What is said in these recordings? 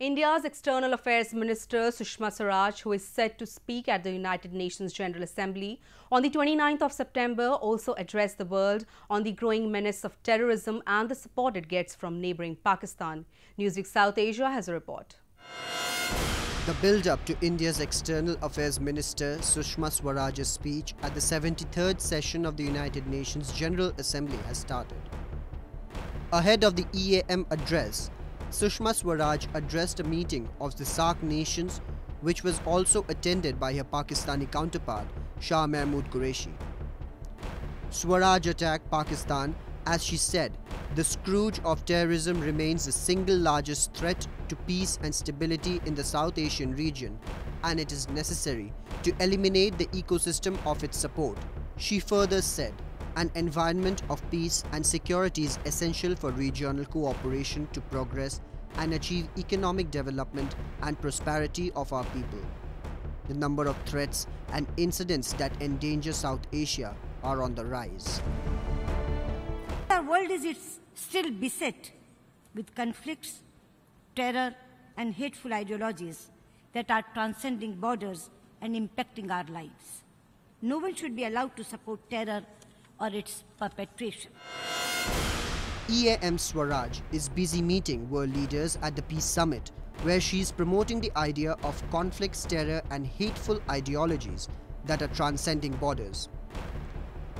India's External Affairs Minister Sushma Swaraj, who is set to speak at the United Nations General Assembly on the 29th of September, also addressed the world on the growing menace of terrorism and the support it gets from neighbouring Pakistan. Newsweek South Asia has a report. The build-up to India's External Affairs Minister Sushma Swaraj's speech at the 73rd session of the United Nations General Assembly has started. Ahead of the EAM address, Sushma Swaraj addressed a meeting of the SAARC nations, which was also attended by her Pakistani counterpart, Shah Mahmood Qureshi. Swaraj attacked Pakistan as she said, the scourge of terrorism remains the single largest threat to peace and stability in the South Asian region, and it is necessary to eliminate the ecosystem of its support. She further said, an environment of peace and security is essential for regional cooperation to progress and achieve economic development and prosperity of our people. The number of threats and incidents that endanger South Asia are on the rise. Our world is still beset with conflicts, terror and hateful ideologies that are transcending borders and impacting our lives. No one should be allowed to support terror or its perpetration. EAM Swaraj is busy meeting world leaders at the Peace Summit, where she is promoting the idea of conflicts, terror and hateful ideologies that are transcending borders.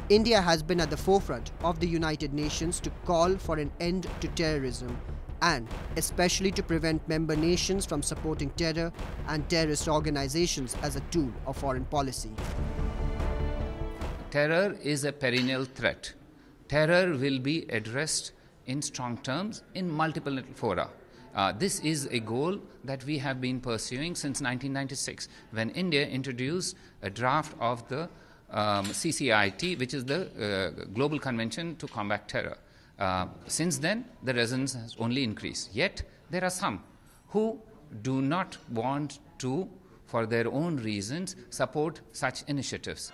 India has been at the forefront of the United Nations to call for an end to terrorism and especially to prevent member nations from supporting terror and terrorist organizations as a tool of foreign policy. Terror is a perennial threat. Terror will be addressed in strong terms in multiple fora. This is a goal that we have been pursuing since 1996, when India introduced a draft of the CCIT, which is the Global Convention to Combat Terror. Since then, the resonance has only increased. Yet, there are some who do not want to, for their own reasons, support such initiatives.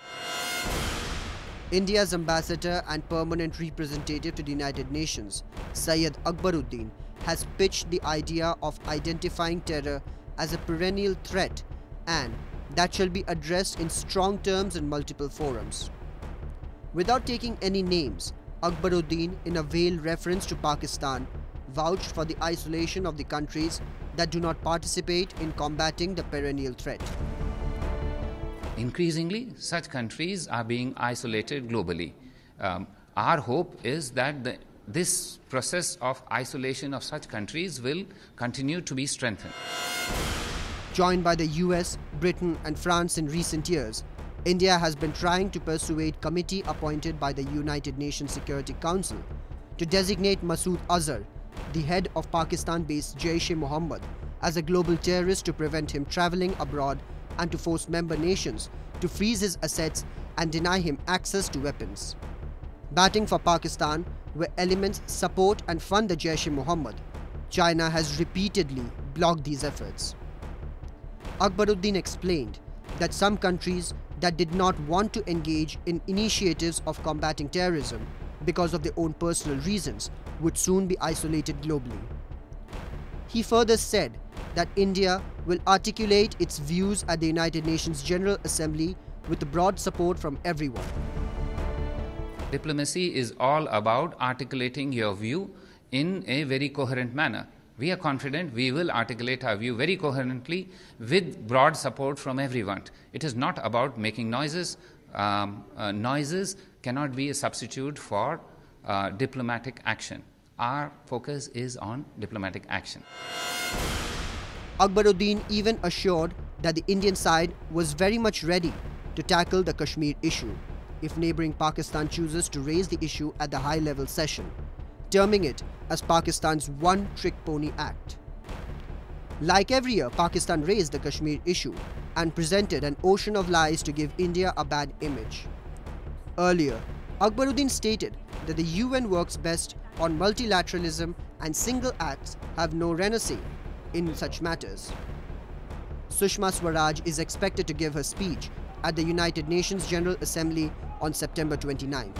India's ambassador and permanent representative to the United Nations, Syed Akbaruddin, has pitched the idea of identifying terror as a perennial threat and that shall be addressed in strong terms in multiple forums. Without taking any names, Akbaruddin, in a veiled reference to Pakistan, vouched for the isolation of the countries that do not participate in combating the perennial threat. Increasingly, such countries are being isolated globally. Our hope is that this process of isolation of such countries will continue to be strengthened. Joined by the US, Britain and France in recent years, India has been trying to persuade a committee appointed by the United Nations Security Council to designate Masood Azhar, the head of Pakistan-based Jaish Mohammad, as a global terrorist to prevent him travelling abroad and to force member nations to freeze his assets and deny him access to weapons. Batting for Pakistan, where elements support and fund the Jaish Mohammad, China has repeatedly blocked these efforts. Akbaruddin explained that some countries that did not want to engage in initiatives of combating terrorism because of their own personal reasons would soon be isolated globally. He further said that India will articulate its views at the United Nations General Assembly with broad support from everyone. Diplomacy is all about articulating your view in a very coherent manner. We are confident we will articulate our view very coherently with broad support from everyone. It is not about making noises. Noises cannot be a substitute for diplomatic action. Our focus is on diplomatic action. Akbaruddin even assured that the Indian side was very much ready to tackle the Kashmir issue if neighbouring Pakistan chooses to raise the issue at the high-level session, terming it as Pakistan's one-trick pony act. Like every year, Pakistan raised the Kashmir issue and presented an ocean of lies to give India a bad image. Earlier, Akbaruddin stated that the UN works best on multilateralism and single acts have no renaissance in such matters. Sushma Swaraj is expected to give her speech at the United Nations General Assembly on September 29th.